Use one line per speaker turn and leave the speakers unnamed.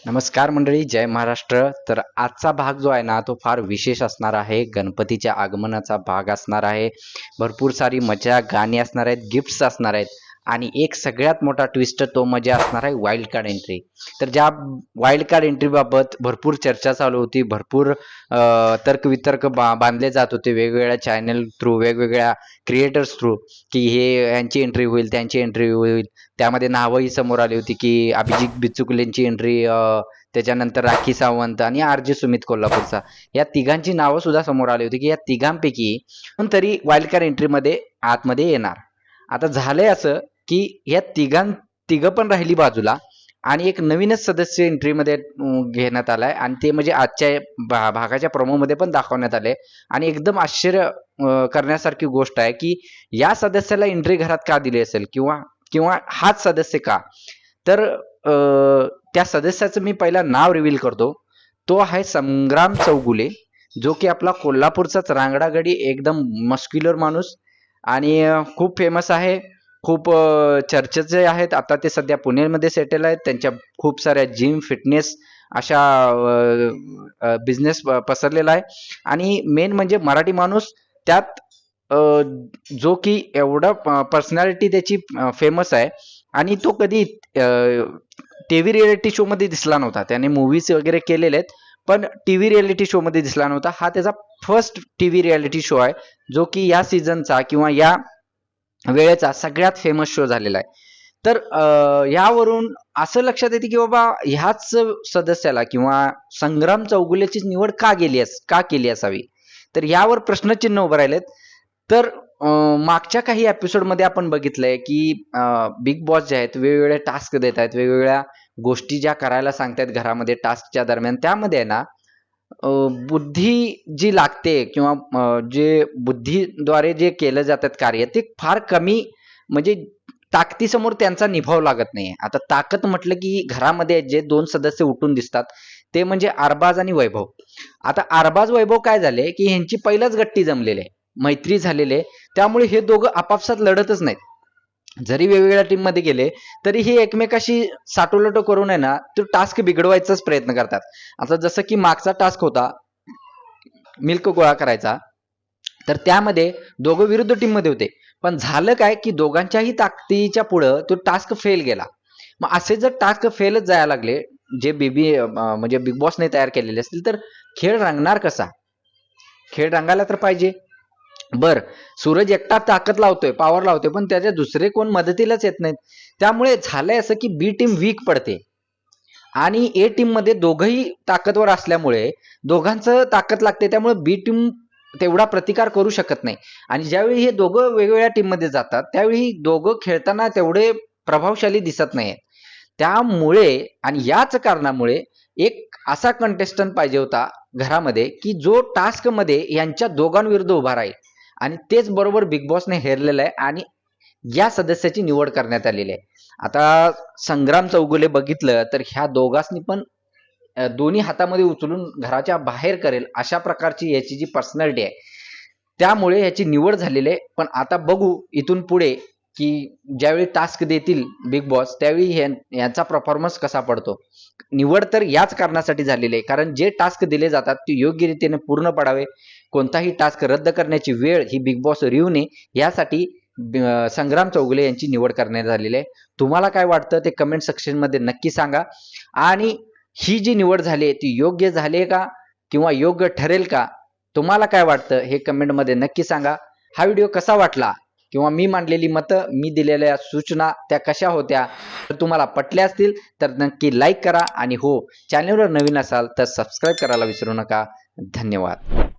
नमस्कार मंडळी, जय महाराष्ट्र. तर आजचा भाग जो आहे ना तो फार विशेष असणार आहे. गणपतीच्या आगमनाचा भाग असणार आहे. भरपूर सारी मजा, गाणी असणार आहेत, गिफ्ट्स असणार आहेत आणि एक सगळ्यात मोठा ट्विस्ट तो म्हणजे असणार आहे वाईल्ड कार्ड एंट्री. तर ज्या वाईल्ड कार्ड एंट्री बाबत भरपूर चर्चा चालू होती, भरपूर तर्कवितर्क बांधले जात होते वेगवेगळ्या चॅनल थ्रू, वेगवेगळ्या क्रिएटर्स थ्रू, की हे यांची एंट्री होईल, त्यांची एंट्री होईल. त्यामध्ये नावही समोर आली होती की अभिजित बिचुकलेंची एंट्री, त्याच्यानंतर राखी सावंत आणि आर.जे. सुमित कोल्हापूरचा, या तिघांची नावं सुद्धा समोर आली होती की या तिघांपैकी कोणतरी वाईल्ड कार्ड एंट्रीमध्ये आतमध्ये येणार. आता झालंय असं की या तिघं पण राहिली बाजूला आणि एक नवीनच सदस्य एंट्रीमध्ये घेण्यात आलाय आणि ते म्हणजे आजच्या भागाच्या प्रोमोमध्ये पण दाखवण्यात आले. आणि एकदम आश्चर्य करण्यासारखी गोष्ट आहे की या सदस्याला एंट्री घरात का दिली असेल किंवा किंवा हाच सदस्य का. तर त्या सदस्याचं मी पहिला नाव रिव्हील करतो. तो आहे संग्राम चौगुले, जो की आपला कोल्हापूरचाच रांगडागडी एकदम मस्क्युलर माणूस आणि खूप फेमस आहे. खूप चर्चेचे आहेत. आता ते सध्या पुण्यामध्ये सेटल आहेत. त्यांच्या खूप साऱ्या जिम, फिटनेस अशा बिझनेस पसरलेला आहे. आणि मेन म्हणजे मराठी माणूस त्यात, जो की एवढा पर्सनॅलिटी त्याची फेमस आहे. आणि तो कधी टीव्ही रियालिटी शो मध्ये दिसला नव्हता. त्याने मूवीज वगैरे केलेले आहेत, पण टीव्ही रियालिटी शो मध्ये दिसला नव्हता. हा त्याचा फर्स्ट टीव्ही रियालिटी शो आहे, जो की या सीझनचा किंवा या वेळेचा सगळ्यात फेमस शो झालेला आहे. तर यावरून असं लक्षात येते की बाबा ह्याच सदस्याला किंवा संग्राम चौगुलेची निवड का केली असावी. तर यावर प्रश्नचिन्ह उभं राहिलेत. तर मागच्या काही एपिसोडमध्ये आपण बघितलंय की बिग बॉस जे आहेत वेगवेगळे टास्क देत आहेत, वेगवेगळ्या गोष्टी ज्या करायला सांगतायत घरामध्ये टास्कच्या दरम्यान, त्यामध्ये आहे ना बुद्धी जी लागते किंवा जे बुद्धीद्वारे जे केलं जातात कार्य ते फार कमी, म्हणजे ताकदीसमोर त्यांचा निभाव लागत नाही. आता ताकद म्हटलं की घरामध्ये जे दोन सदस्य उठून दिसतात ते म्हणजे अरबाज आणि वैभव. आता अरबाज वैभव काय झाले की ह्यांची पहिल्याच गट्टी जमलेली आहे, मैत्री झालेली आहे. त्यामुळे हे दोघं आपापसात लढतच नाहीत. जरी वेगवेगळ्या टीम मध्ये गेले तरी हे एकमेकाशी साटोलटो करून आहे ना तो टास्क बिघडवायचाच प्रयत्न करतात. आता जसं की मागचा टास्क होता मिल्क गोळा करायचा, तर त्यामध्ये दोघं विरुद्ध टीम मध्ये होते. पण झालं काय की दोघांच्याही ताकदीच्या पुढं तो टास्क फेल गेला. मग असे जर टास्क फेलच जायला लागले जे म्हणजे बिग बॉसने तयार केलेले असतील, तर खेळ रंगणार कसा. खेळ रंगायला तर पाहिजे. बर, सूरज एकटा ताकद लावतोय, पॉवर लावतोय, पण त्याच्या दुसरे कोण मदतीलाच येत नाहीत. त्यामुळे झालंय असं की बी टीम वीक पडते आणि ए टीम मध्ये दोघंही ताकदवर असल्यामुळे दोघांचं ताकद लागते. त्यामुळे बी टीम तेवढा प्रतिकार करू शकत नाही. आणि ज्यावेळी हे दोघं वेगवेगळ्या टीम मध्ये जातात त्यावेळी दोघं खेळताना तेवढे प्रभावशाली दिसत नाहीत. त्यामुळे आणि याच कारणामुळे एक असा कंटेस्टंट पाहिजे होता घरामध्ये की जो टास्क मध्ये यांच्या दोघांविरुद्ध उभा राहील. आणि तेच बरोबर बिग बॉसने हेरलेलं आहे आणि या सदस्याची निवड करण्यात आलेली आहे. आता संग्राम चौगुले बघितलं तर ह्या दोघांनी पण दोन्ही हातामध्ये उचलून घराच्या बाहेर करेल अशा प्रकारची याची जी पर्सनॅलिटी आहे, त्यामुळे याची निवड झालेली आहे. पण आता बघू इथून पुढे की ज्यावेळी टास्क देतील बिग बॉस त्यावेळी यांचा परफॉर्मन्स कसा पडतो. निवड तर याच कारणासाठी झालेली आहे कारण जे टास्क दिले जातात ते योग्य रीतीने पूर्ण पडावे. कोणताही टास्क रद्द करण्याची वेळ ही बिग बॉस येऊ नये यासाठी संग्राम चौगुले यांची निवड करण्यात आलेली आहे. तुम्हाला काय वाटतं ते कमेंट सेक्शन मध्ये नक्की सांगा. आणि ही जी निवड झाली आहे ती योग्य झाली का किंवा योग्य ठरेल का, तुम्हाला काय वाटतं हे कमेंट मध्ये नक्की सांगा. हा व्हिडिओ कसा वाटला किंवा मी मांडलेली मतं, मी दिलेल्या सूचना त्या कशा होत्या, तर तुम्हाला पटल्या असतील तर नक्की लाईक करा. आणि हो, चॅनलवर नवीन असाल तर सबस्क्राईब करायला विसरू नका. धन्यवाद.